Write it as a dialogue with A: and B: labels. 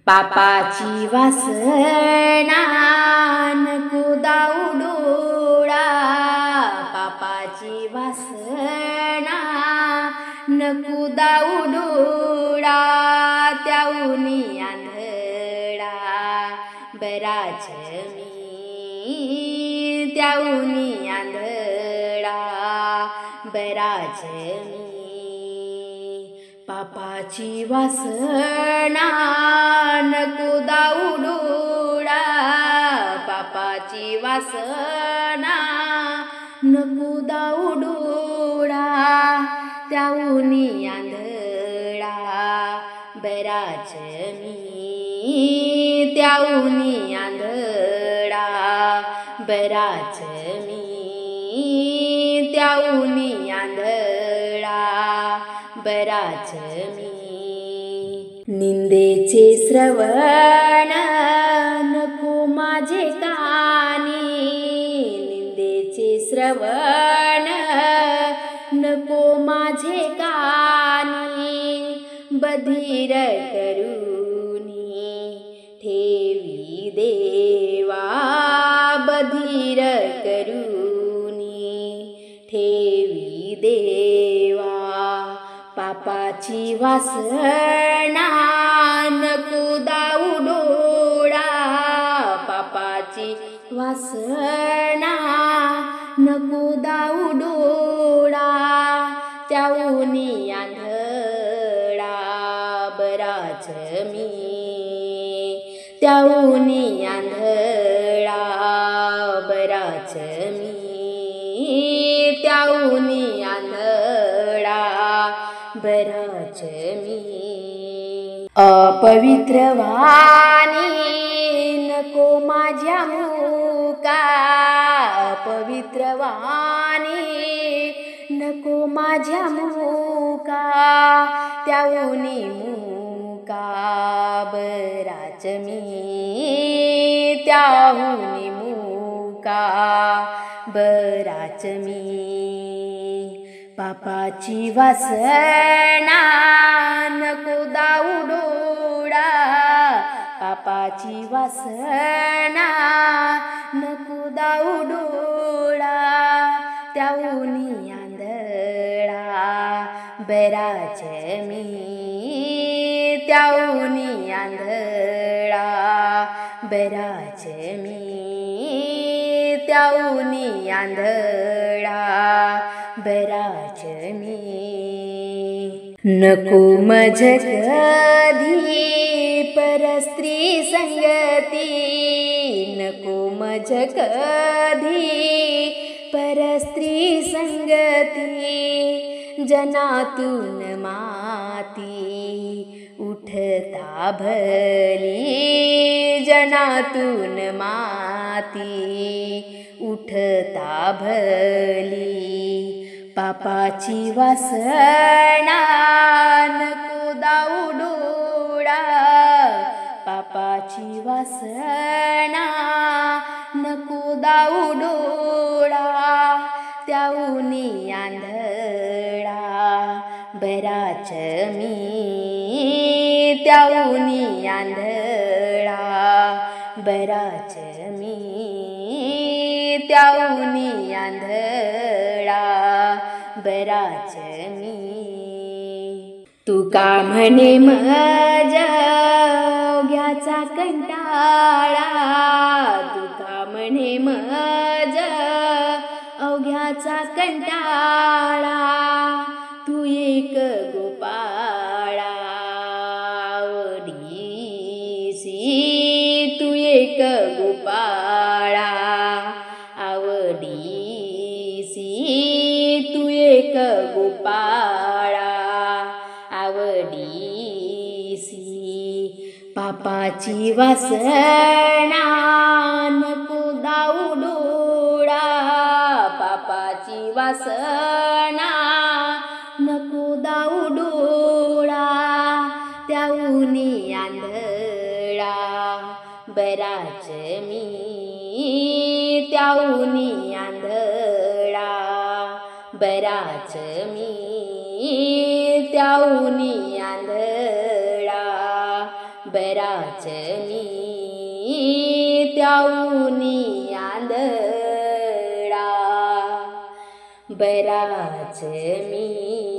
A: पापाची वासना नको दाऊडोळा, पापाची वासना नको दाऊडोळा, त्याऊनी आंधळा बराच मी, त्याऊनी आंधळा बराच मी. पापाची वासना नको दाऊडोळा, पापाची वासना नको दाऊडोळा, त्याऊनी आंधळा बराच मी, त्याऊनी आंधळा बराच मी, त्याऊनी आंधळा बराच मी. निंदेचे श्रवण नको माझे कानी, निंदेचे श्रवण नको माझे कानी, बधीर करुनी ठेवी देवा, बधीर करुनी ठेवी देवा. पापाची वासना नको दाऊडोळा, पापाची वासना नको दाऊडोळा, त्याऊनी आंधळा बराच मी, त्याऊनी आंधळा बराच मी, त्याऊनी आंधळा बराच मी. अपवित्र वाणी नको माझ्या मुका, अपवित्र वाणी नको माझ्या मुका, त्याऊनी मुका बराच मी, त्याऊनी मुका बराच मी. पापाची वासना नको दाऊडोळा, पापाची वासना नको दाऊडोळा, त्याऊनी आंधळा बराच मी, त्याऊनी आंधळा बराच मी, त्याऊनी आंधळा बराच मी. नको मज कधी परस्त्री संगती, नको मज कधी परस्त्री संगती, जनातून माती उठता भली, जनातून माती उठता भली. पापाची वासना नको दाऊडोळा, पापाची वासना नको दाऊडोळा, त्याऊनी आंधळा बराच मी, त्याऊनी आंधळा बराच मी, त्याऊनी आंधळा बराच मी. तुका म्हणे मज अवघ्याचा कंटाळा, तुका म्हणे मज अवघ्याचा कंटाळा, तू एक गोपाळा आवडीसी, तू एक गोपाळा आवडीसी, तू एक गोपाळा आवडीसी. पापाची वासना नको दाऊडोळा, पापाची वासना नको दाऊडोळा, त्याऊनी आंधळा बराच मी, त्याऊनी आंधळा बराच मी, त्याऊनी आंधळा बराच मी त्याऊनी आंधळा, बराच मी